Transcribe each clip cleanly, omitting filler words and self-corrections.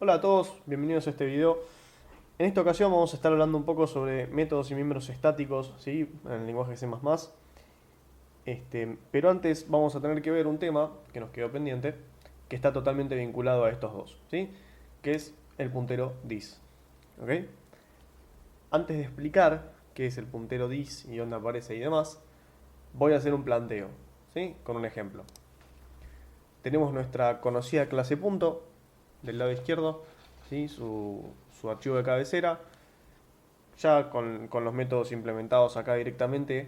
Hola a todos, bienvenidos a este video. En esta ocasión vamos a estar hablando un poco sobre métodos y miembros estáticos, ¿sí? En el lenguaje C++. Pero antes vamos a tener que ver un tema que nos quedó pendiente, que está totalmente vinculado a estos dos, ¿sí? Que es el puntero dis. ¿Ok? Antes de explicar qué es el puntero dis y dónde aparece y demás, voy a hacer un planteo, ¿sí? Con un ejemplo. Tenemos nuestra conocida clase punto del lado izquierdo, ¿sí? Su archivo de cabecera, ya con los métodos implementados acá directamente.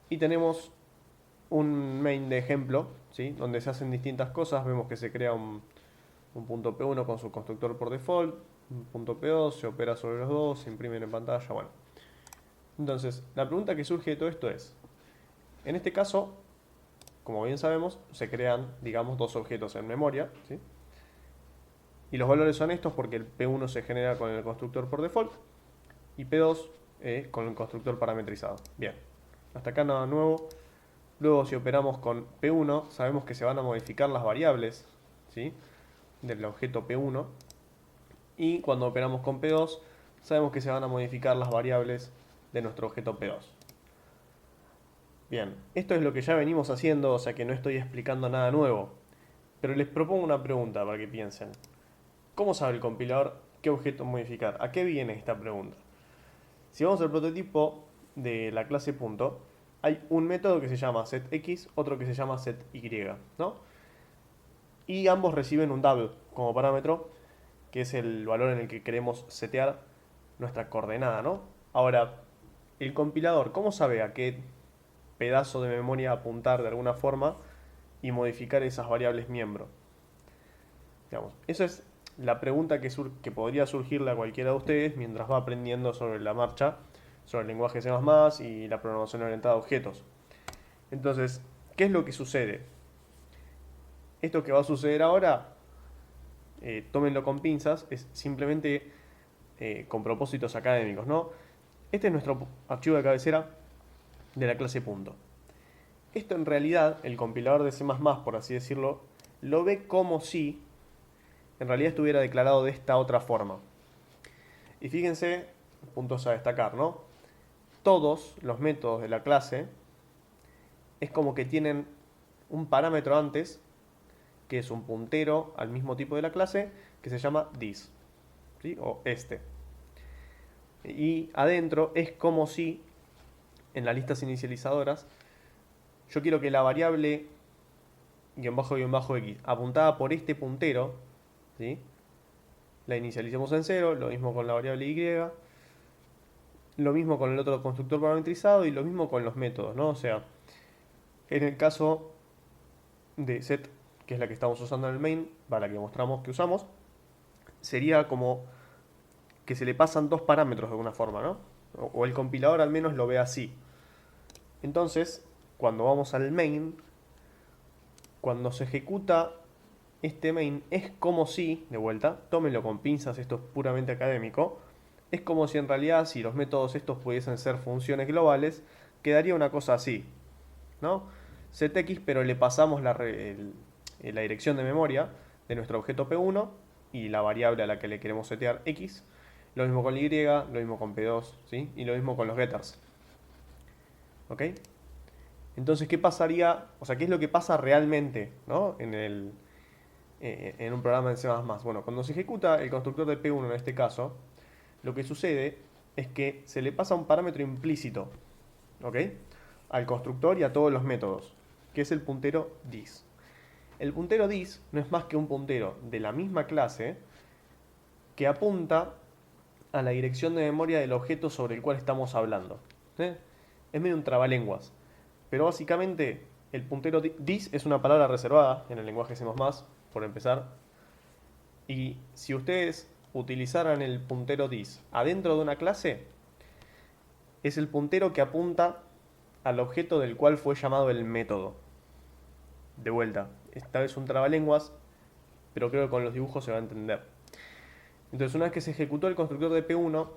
Y tenemos un main de ejemplo, ¿sí? Donde se hacen distintas cosas. Vemos que se crea un punto P1 con su constructor por default, un punto P2, se opera sobre los dos, se imprimen en pantalla, bueno. Entonces, la pregunta que surge de todo esto es, en este caso, como bien sabemos, se crean, digamos, dos objetos en memoria, ¿sí? Y los valores son estos porque el P1 se genera con el constructor por default y P2 con el constructor parametrizado. Bien, hasta acá nada nuevo. Luego si operamos con P1 sabemos que se van a modificar las variables, ¿sí? Del objeto P1, y cuando operamos con P2 sabemos que se van a modificar las variables de nuestro objeto P2. Bien, esto es lo que ya venimos haciendo, o sea que no estoy explicando nada nuevo, pero les propongo una pregunta para que piensen. ¿Cómo sabe el compilador qué objeto modificar? ¿A qué viene esta pregunta? Si vamos al prototipo de la clase punto, hay un método que se llama setX, otro que se llama setY, ¿no? Y ambos reciben un double como parámetro, que es el valor en el que queremos setear nuestra coordenada, ¿no? Ahora, el compilador, ¿cómo sabe a qué pedazo de memoria apuntar de alguna forma y modificar esas variables miembro? Digamos, esa es la pregunta que podría surgirle a cualquiera de ustedes mientras va aprendiendo sobre la marcha, sobre el lenguaje C++ y la programación orientada a objetos. Entonces, ¿qué es lo que sucede? Esto que va a suceder ahora, tómenlo con pinzas, es simplemente con propósitos académicos, ¿no? Este es nuestro archivo de cabecera de la clase punto. Esto en realidad, el compilador de C++, por así decirlo, lo ve como si en realidad estuviera declarado de esta otra forma. Y fíjense, puntos a destacar, ¿no? Todos los métodos de la clase es como que tienen un parámetro antes, que es un puntero al mismo tipo de la clase, que se llama this, ¿sí? O este. Y adentro es como si, en las listas inicializadoras, yo quiero que la variable x apuntada por este puntero, ¿sí? La inicialicemos en 0, lo mismo con la variable y, lo mismo con el otro constructor parametrizado y lo mismo con los métodos, ¿no? O sea, en el caso de set, que es la que estamos usando en el main, para la que mostramos que usamos, sería como que se le pasan dos parámetros de alguna forma, ¿no? O el compilador al menos lo ve así. Entonces, cuando vamos al main, cuando se ejecuta este main, es como si, de vuelta, tómenlo con pinzas, esto es puramente académico, es como si en realidad, si los métodos estos pudiesen ser funciones globales, quedaría una cosa así, ¿no? setx, pero le pasamos la dirección de memoria de nuestro objeto P1 y la variable a la que le queremos setear X. Lo mismo con Y, lo mismo con P2, ¿sí? Y lo mismo con los getters. ¿Ok? Entonces, ¿qué pasaría? O sea, ¿qué es lo que pasa realmente, ¿no? En un programa en C++? Bueno, cuando se ejecuta el constructor de P1 en este caso, lo que sucede es que se le pasa un parámetro implícito, ¿ok? Al constructor y a todos los métodos, que es el puntero dis. El puntero dis no es más que un puntero de la misma clase que apunta a la dirección de memoria del objeto sobre el cual estamos hablando. ¿Sí? Es medio un trabalenguas. Pero básicamente el puntero dis es una palabra reservada en el lenguaje C++, por empezar. Y si ustedes utilizaran el puntero dis adentro de una clase, es el puntero que apunta al objeto del cual fue llamado el método. De vuelta, esta vez un trabalenguas, pero creo que con los dibujos se va a entender. Entonces, una vez que se ejecutó el constructor de P1,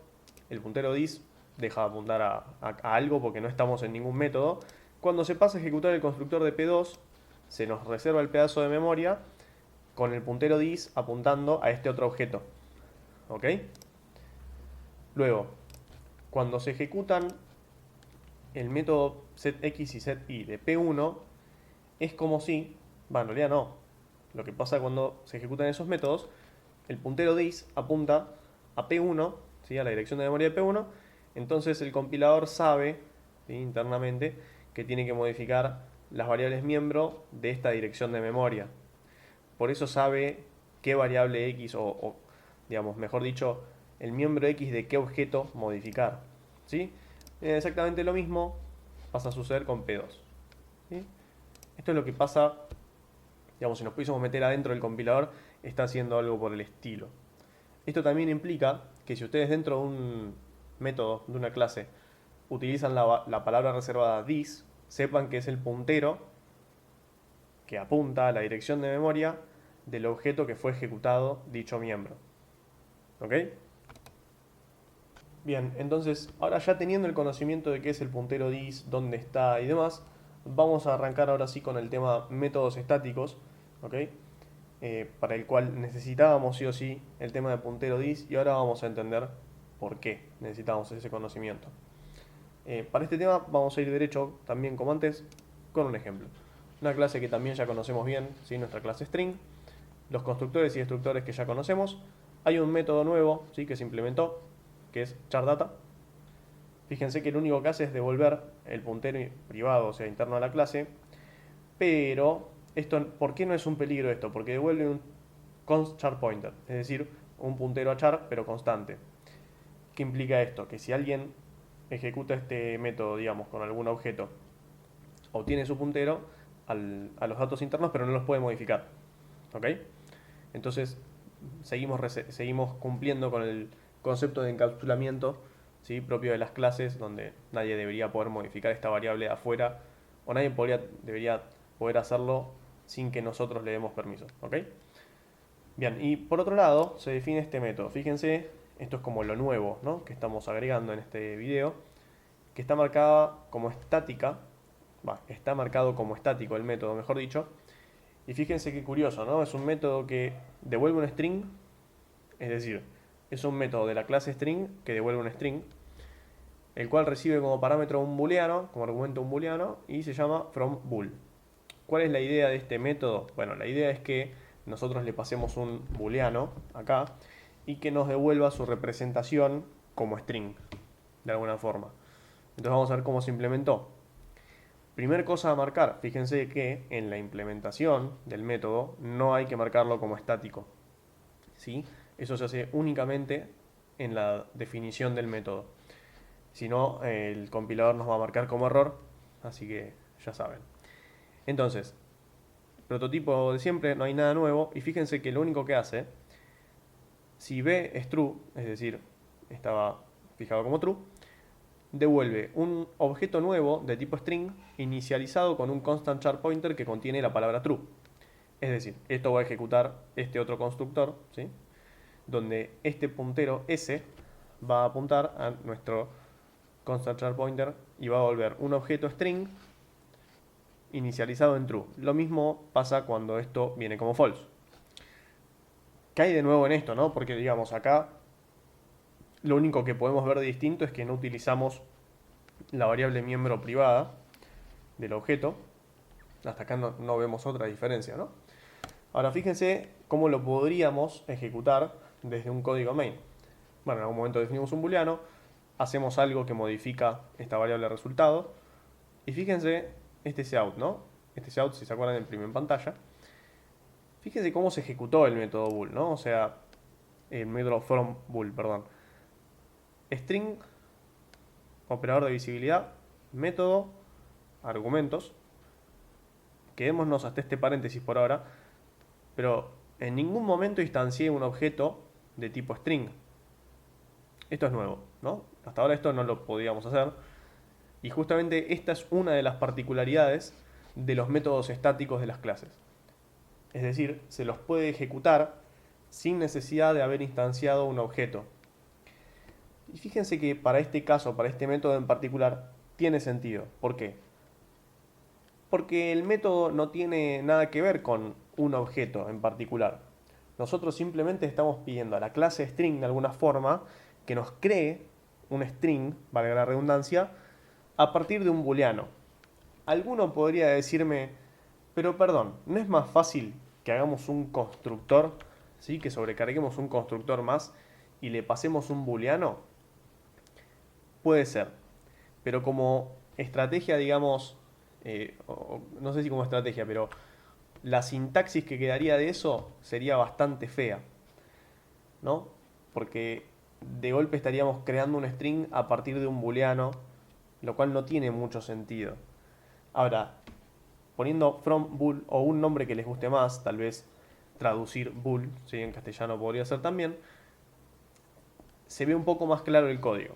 el puntero dis deja de apuntar a algo porque no estamos en ningún método. Cuando se pasa a ejecutar el constructor de P2, se nos reserva el pedazo de memoria con el puntero dis apuntando a este otro objeto. ¿Ok? Luego, cuando se ejecutan el método setX y setY de P1, es como si, en realidad no. Lo que pasa cuando se ejecutan esos métodos, el puntero dis apunta a P1, ¿sí? A la dirección de memoria de P1, entonces el compilador sabe, ¿sí? Internamente, que tiene que modificar las variables miembro de esta dirección de memoria. Por eso sabe qué variable X digamos, mejor dicho, el miembro X de qué objeto modificar. ¿Sí? Exactamente lo mismo pasa a suceder con P2. ¿Sí? Esto es lo que pasa, digamos, si nos pudiésemos meter adentro del compilador, está haciendo algo por el estilo. Esto también implica que si ustedes dentro de un método, de una clase, utilizan la palabra reservada this, sepan que es el puntero que apunta a la dirección de memoria del objeto que fue ejecutado dicho miembro. ¿Ok? Bien, entonces, ahora ya teniendo el conocimiento de qué es el puntero dis, dónde está y demás, vamos a arrancar ahora sí con el tema métodos estáticos, ¿ok? Para el cual necesitábamos sí o sí el tema de puntero dis y ahora vamos a entender por qué necesitamos ese conocimiento. Para este tema vamos a ir derecho, también como antes, con un ejemplo. Una clase que también ya conocemos bien, ¿sí? Nuestra clase string, los constructores y destructores que ya conocemos. Hay un método nuevo, ¿sí? Que se implementó, que es charData. Fíjense que lo único que hace es devolver el puntero privado, o sea, interno a la clase, pero esto, ¿por qué no es un peligro esto? Porque devuelve un const char pointer, es decir, un puntero a char pero constante. ¿Qué implica esto? Que si alguien ejecuta este método, digamos, con algún objeto, obtiene su puntero a los datos internos, pero no los puede modificar. ¿Ok? Entonces, seguimos cumpliendo con el concepto de encapsulamiento, ¿sí? Propio de las clases, donde nadie debería poder modificar esta variable afuera, o nadie debería poder hacerlo sin que nosotros le demos permiso. ¿Ok? Bien, y por otro lado, se define este método. Fíjense, esto es como lo nuevo, ¿no? Que estamos agregando en este video, que está marcada como estática, está marcado como estático el método, mejor dicho. Y fíjense qué curioso, ¿no? Es un método que devuelve un string, es decir, es un método de la clase string que devuelve un string, el cual recibe como parámetro un booleano, como argumento un booleano, y se llama fromBool. ¿Cuál es la idea de este método? Bueno, la idea es que nosotros le pasemos un booleano acá y que nos devuelva su representación como string, de alguna forma. Entonces vamos a ver cómo se implementó. Primer cosa a marcar, fíjense que en la implementación del método no hay que marcarlo como estático. ¿Sí? Eso se hace únicamente en la definición del método. Si no, el compilador nos va a marcar como error, así que ya saben. Entonces, prototipo de siempre, no hay nada nuevo, y fíjense que lo único que hace, si B es true, es decir, estaba fijado como true, devuelve un objeto nuevo de tipo string inicializado con un constant char pointer que contiene la palabra true. Es decir, esto va a ejecutar este otro constructor, ¿sí? Donde este puntero S va a apuntar a nuestro constant char pointer y va a volver un objeto string inicializado en true. Lo mismo pasa cuando esto viene como false. ¿Qué hay de nuevo en esto, no? Porque digamos acá lo único que podemos ver de distinto es que no utilizamos la variable miembro privada del objeto. Hasta acá no vemos otra diferencia, ¿no? Ahora fíjense cómo lo podríamos ejecutar desde un código main. Bueno, en algún momento definimos un booleano, hacemos algo que modifica esta variable resultado. Y fíjense este cout, ¿no? Este cout, si se acuerdan, imprime en pantalla. Fíjense cómo se ejecutó el método bool, ¿no? O sea, el método from bool, perdón. String, operador de visibilidad, método, argumentos. Quedémonos hasta este paréntesis por ahora, pero en ningún momento instancié un objeto de tipo string. Esto es nuevo, ¿no? Hasta ahora esto no lo podíamos hacer. Y justamente esta es una de las particularidades de los métodos estáticos de las clases. Es decir, se los puede ejecutar sin necesidad de haber instanciado un objeto. Y fíjense que para este caso, para este método en particular, tiene sentido. ¿Por qué? Porque el método no tiene nada que ver con un objeto en particular. Nosotros simplemente estamos pidiendo a la clase string de alguna forma que nos cree un string, valga la redundancia, a partir de un booleano. Alguno podría decirme, pero perdón, ¿no es más fácil que hagamos un constructor, ¿sí? Que sobrecarguemos un constructor más y le pasemos un booleano? Puede ser, pero como estrategia, digamos, no sé si como estrategia, pero la sintaxis que quedaría de eso sería bastante fea, ¿no? Porque de golpe estaríamos creando un string a partir de un booleano, lo cual no tiene mucho sentido. Ahora, poniendo from bool o un nombre que les guste más, tal vez traducir bool, ¿sí? En castellano podría ser también, se ve un poco más claro el código.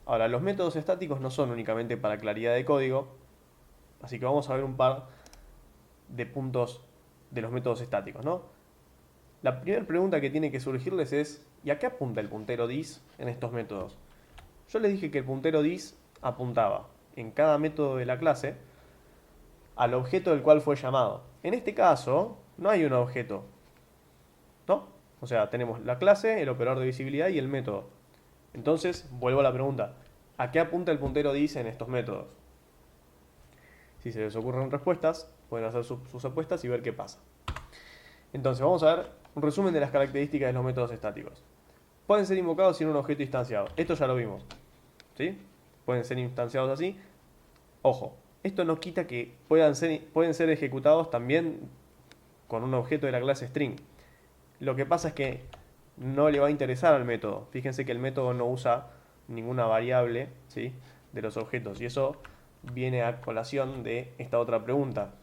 Ahora, los métodos estáticos no son únicamente para claridad de código, así que vamos a ver un par de puntos de los métodos estáticos, ¿no? La primera pregunta que tiene que surgirles es, ¿y a qué apunta el puntero dis en estos métodos? Yo les dije que el puntero dis apuntaba en cada método de la clase al objeto del cual fue llamado. En este caso, no hay un objeto, ¿no? O sea, tenemos la clase, el operador de visibilidad y el método. Entonces, vuelvo a la pregunta, ¿a qué apunta el puntero dis en estos métodos? Si se les ocurren respuestas, pueden hacer sus apuestas y ver qué pasa. Entonces, vamos a ver un resumen de las características de los métodos estáticos. Pueden ser invocados sin un objeto instanciado. Esto ya lo vimos, ¿sí? Pueden ser instanciados así. Ojo, esto no quita que pueden ser ejecutados también con un objeto de la clase string. Lo que pasa es que no le va a interesar al método. Fíjense que el método no usa ninguna variable, ¿sí? De los objetos. Y eso viene a colación de esta otra pregunta.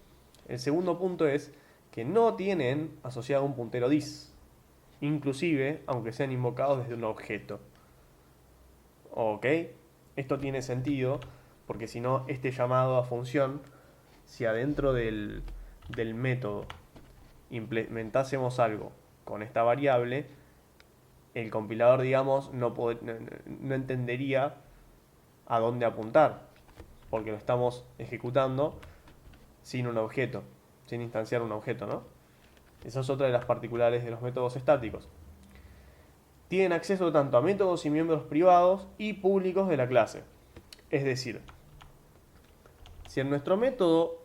El segundo punto es que no tienen asociado un puntero dis, inclusive aunque sean invocados desde un objeto. ¿Ok? Esto tiene sentido porque si no, este llamado a función, si adentro del método implementásemos algo con esta variable, el compilador, digamos, no entendería a dónde apuntar, porque lo estamos ejecutando sin un objeto, sin instanciar un objeto, ¿no? Esa es otra de las particularidades de los métodos estáticos. Tienen acceso tanto a métodos y miembros privados y públicos de la clase. Es decir, si en nuestro método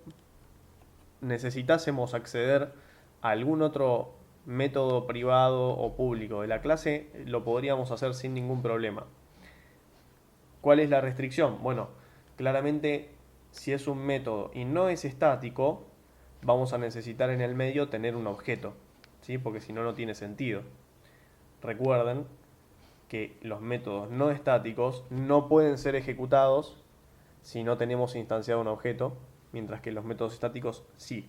necesitásemos acceder a algún otro método privado o público de la clase, lo podríamos hacer sin ningún problema. ¿Cuál es la restricción? Bueno, claramente si es un método y no es estático, vamos a necesitar en el medio tener un objeto, ¿sí? Porque si no, no tiene sentido. Recuerden que los métodos no estáticos no pueden ser ejecutados si no tenemos instanciado un objeto, mientras que los métodos estáticos sí.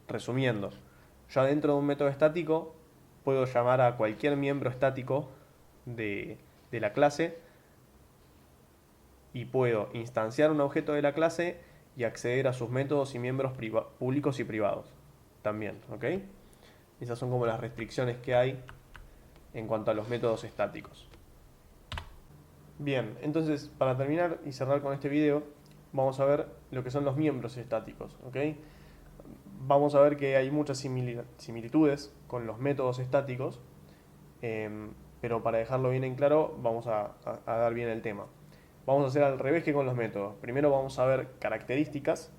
Resumiendo, yo dentro de un método estático puedo llamar a cualquier miembro estático de la clase y puedo instanciar un objeto de la clase y acceder a sus métodos y miembros públicos y privados también, ¿ok? Esas son como las restricciones que hay en cuanto a los métodos estáticos. Bien, entonces para terminar y cerrar con este video, vamos a ver lo que son los miembros estáticos, ¿ok? Vamos a ver que hay muchas similitudes con los métodos estáticos, pero para dejarlo bien en claro, vamos a dar bien el tema. Vamos a hacer al revés que con los métodos. Primero vamos a ver características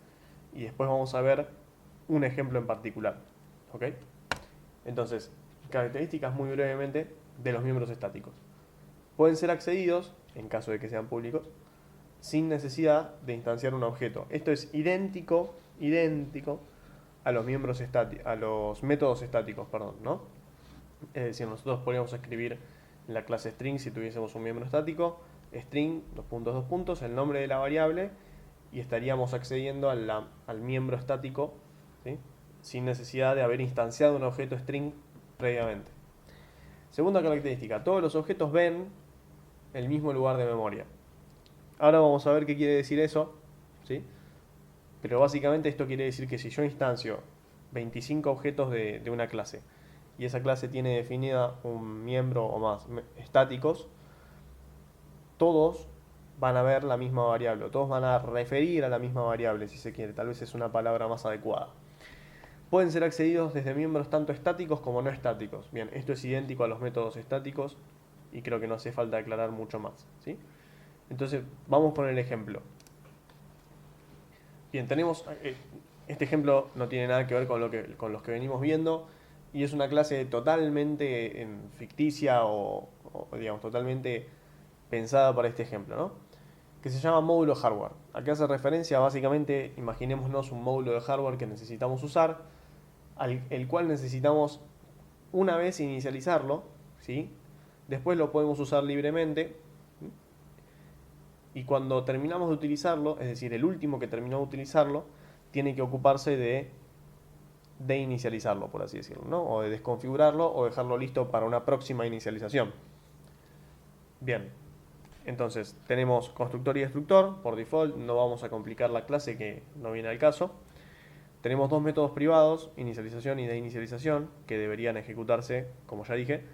y después vamos a ver un ejemplo en particular, ¿ok? Entonces, características muy brevemente de los miembros estáticos. Pueden ser accedidos, en caso de que sean públicos, sin necesidad de instanciar un objeto. Esto es idéntico a los a los métodos estáticos, perdón, ¿no? Es decir, nosotros podríamos escribir en la clase string si tuviésemos un miembro estático, string, dos puntos, el nombre de la variable, y estaríamos accediendo al miembro estático, ¿sí? Sin necesidad de haber instanciado un objeto string previamente. Segunda característica, todos los objetos ven el mismo lugar de memoria. Ahora vamos a ver qué quiere decir eso, ¿sí? Pero básicamente esto quiere decir que si yo instancio 25 objetos de una clase y esa clase tiene definida un miembro o más estáticos, todos van a ver la misma variable, o todos van a referir a la misma variable, si se quiere, tal vez es una palabra más adecuada. Pueden ser accedidos desde miembros tanto estáticos como no estáticos. Bien, esto es idéntico a los métodos estáticos y creo que no hace falta aclarar mucho más, ¿sí? Entonces, vamos con el ejemplo. Bien, tenemos, este ejemplo no tiene nada que ver con los que venimos viendo y es una clase totalmente ficticia o, digamos, totalmente pensada para este ejemplo, ¿no? Que se llama módulo hardware. Acá hace referencia, básicamente, imaginémonos un módulo de hardware que necesitamos usar, el cual necesitamos una vez inicializarlo, ¿sí? Después lo podemos usar libremente, ¿sí? Y cuando terminamos de utilizarlo, es decir, el último que terminó de utilizarlo, tiene que ocuparse de inicializarlo, por así decirlo, ¿no? O de desconfigurarlo o dejarlo listo para una próxima inicialización. Bien, entonces tenemos constructor y destructor, por default, no vamos a complicar la clase que no viene al caso. Tenemos dos métodos privados, inicialización y deinicialización, que deberían ejecutarse, como ya dije,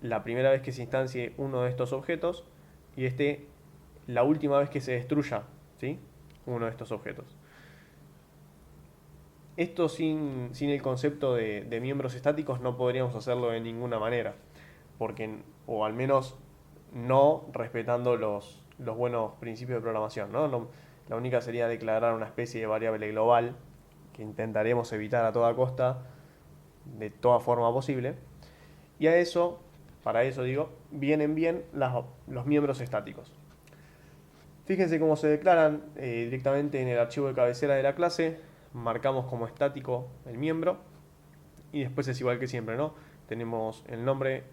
la primera vez que se instancie uno de estos objetos y la última vez que se destruya, ¿sí? Uno de estos objetos. Esto sin el concepto de miembros estáticos no podríamos hacerlo de ninguna manera, porque, o al menos no respetando los buenos principios de programación, ¿no? La única sería declarar una especie de variable global que intentaremos evitar a toda costa, de toda forma posible. Y para eso digo, vienen bien los miembros estáticos. Fíjense cómo se declaran directamente en el archivo de cabecera de la clase. Marcamos como estático el miembro y después es igual que siempre, ¿no? Tenemos el nombre,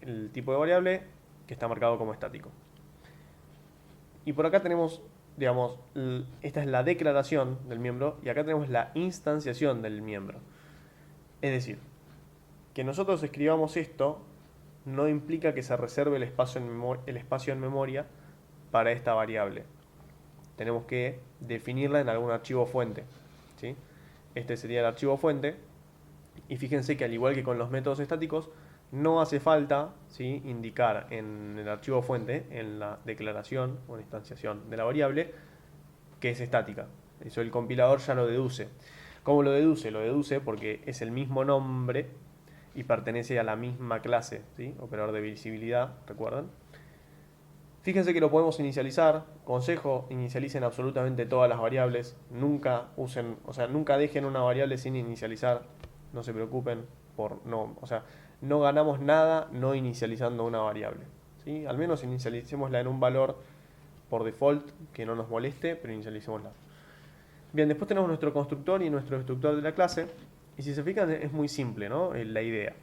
el tipo de variable que está marcado como estático. Y por acá tenemos, digamos, esta es la declaración del miembro y acá tenemos la instanciación del miembro. Es decir, que nosotros escribamos esto no implica que se reserve el espacio en memoria para esta variable. Tenemos que definirla en algún archivo fuente, ¿sí? Este sería el archivo fuente. Y fíjense que al igual que con los métodos estáticos, no hace falta, ¿sí?, indicar en el archivo fuente, en la declaración o en instanciación de la variable, que es estática. Eso el compilador ya lo deduce. ¿Cómo lo deduce? Lo deduce porque es el mismo nombre y pertenece a la misma clase, ¿sí? Operador de visibilidad, ¿recuerdan? Fíjense que lo podemos inicializar. Consejo, inicialicen absolutamente todas las variables. Nunca usen, o sea, nunca dejen una variable sin inicializar. No se preocupen no ganamos nada no inicializando una variable, ¿sí? Al menos inicialicémosla en un valor por default que no nos moleste, pero inicialicémosla. Bien, después tenemos nuestro constructor y nuestro destructor de la clase. Y si se fijan es muy simple, ¿no? La idea.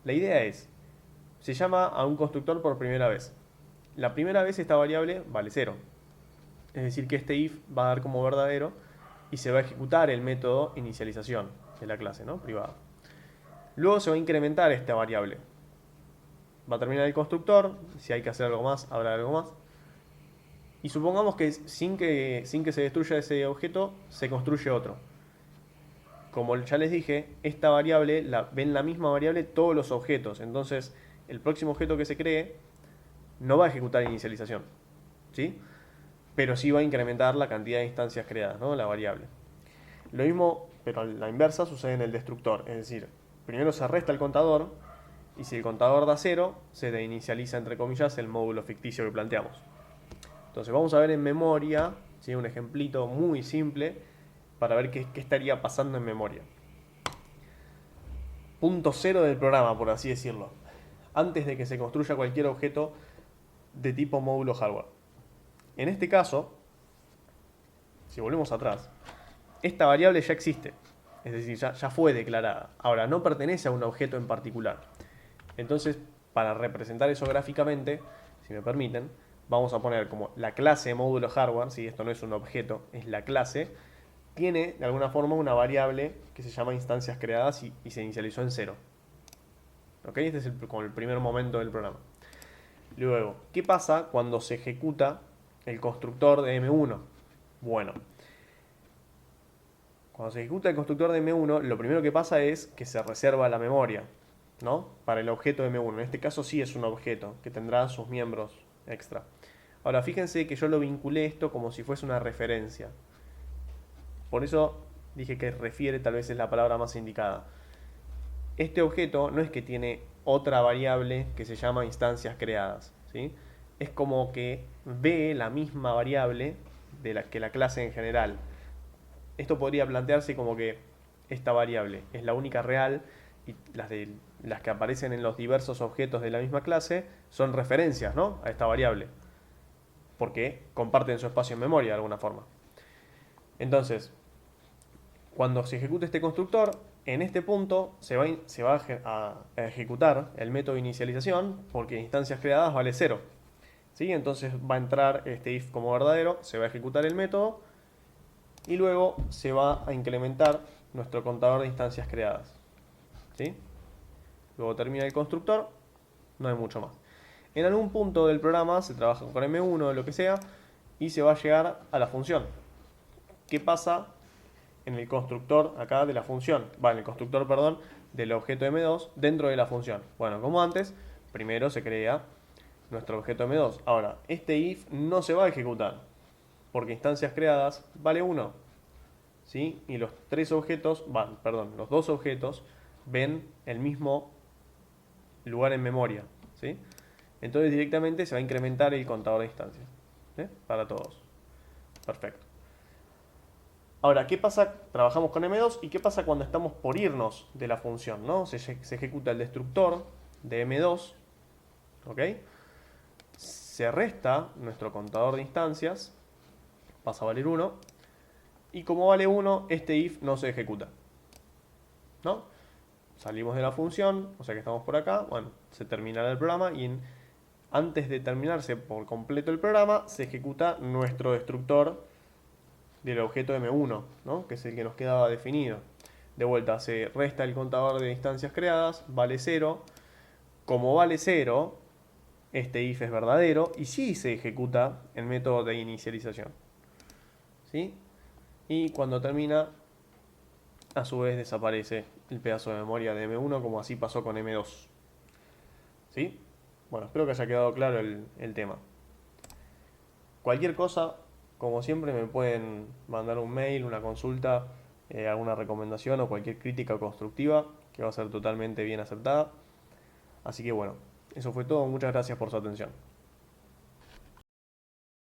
La idea es, se llama a un constructor por primera vez. La primera vez esta variable vale 0. Es decir que este if va a dar como verdadero y se va a ejecutar el método inicialización de la clase, ¿no?, privada. Luego se va a incrementar esta variable. Va a terminar el constructor, si hay que hacer algo más, habrá algo más. Y supongamos que sin que se destruya ese objeto, se construye otro. Como ya les dije, esta variable, ven la misma variable todos los objetos. Entonces, el próximo objeto que se cree no va a ejecutar inicialización, ¿sí? Pero sí va a incrementar la cantidad de instancias creadas, ¿no?, la variable. Lo mismo, pero a la inversa, sucede en el destructor. Es decir, primero se resta el contador y si el contador da 0, se deinicializa, entre comillas, el módulo ficticio que planteamos. Entonces vamos a ver en memoria, ¿sí?, un ejemplito muy simple para ver qué estaría pasando en memoria. Punto cero del programa, por así decirlo. Antes de que se construya cualquier objeto de tipo módulo hardware. En este caso, si volvemos atrás, esta variable ya existe. Es decir, ya fue declarada. Ahora, no pertenece a un objeto en particular. Entonces, para representar eso gráficamente, si me permiten, vamos a poner como la clase módulo hardware, si esto no es un objeto, es la clase, tiene de alguna forma una variable que se llama instancias creadas y se inicializó en 0. ¿Ok? Este es como el primer momento del programa. Luego, ¿qué pasa cuando se ejecuta el constructor de M1? Bueno, cuando se ejecuta el constructor de M1, lo primero que pasa es que se reserva la memoria, ¿no?, para el objeto de M1. En este caso sí es un objeto que tendrá sus miembros extra. Ahora, fíjense que yo lo vinculé esto como si fuese una referencia. Por eso dije que refiere tal vez es la palabra más indicada. Este objeto no es que tiene otra variable que se llama instancias creadas, ¿sí? Es como que ve la misma variable que la clase en general. Esto podría plantearse como que esta variable es la única real y las que aparecen en los diversos objetos de la misma clase son referencias, ¿no?, a esta variable, porque comparten su espacio en memoria de alguna forma. Entonces, cuando se ejecute este constructor, en este punto se va a ejecutar el método de inicialización porque instancias creadas vale 0. ¿Sí? Entonces va a entrar este if como verdadero, se va a ejecutar el método y luego se va a incrementar nuestro contador de instancias creadas. ¿Sí? Luego termina el constructor, no hay mucho más. En algún punto del programa se trabaja con M1 o lo que sea y se va a llegar a la función. ¿Qué pasa en el constructor acá de la función? En el constructor, perdón, del objeto M2 dentro de la función. Bueno, como antes, primero se crea nuestro objeto M2. Ahora, este if no se va a ejecutar porque instancias creadas vale 1. ¿Sí? Y los los dos objetos ven el mismo lugar en memoria. ¿Sí? Entonces directamente se va a incrementar el contador de instancias. ¿Sí? Para todos. Perfecto. Ahora, ¿qué pasa? Trabajamos con M2 y ¿qué pasa cuando estamos por irnos de la función? ¿No? Se ejecuta el destructor de M2, ¿ok? Se resta nuestro contador de instancias, pasa a valer 1, y como vale 1, este if no se ejecuta, ¿no? Salimos de la función, o sea que estamos por acá, bueno, se terminará el programa y antes de terminarse por completo el programa, se ejecuta nuestro destructor del objeto M1, ¿no?, que es el que nos quedaba definido. De vuelta, se resta el contador de instancias creadas, vale 0. Como vale 0, este if es verdadero y sí se ejecuta el método de inicialización. ¿Sí? Y cuando termina, a su vez desaparece el pedazo de memoria de M1, como así pasó con M2. ¿Sí? Bueno, espero que haya quedado claro el tema. Cualquier cosa, como siempre, me pueden mandar un mail, una consulta, alguna recomendación o cualquier crítica constructiva que va a ser totalmente bien aceptada. Así que bueno, eso fue todo. Muchas gracias por su atención.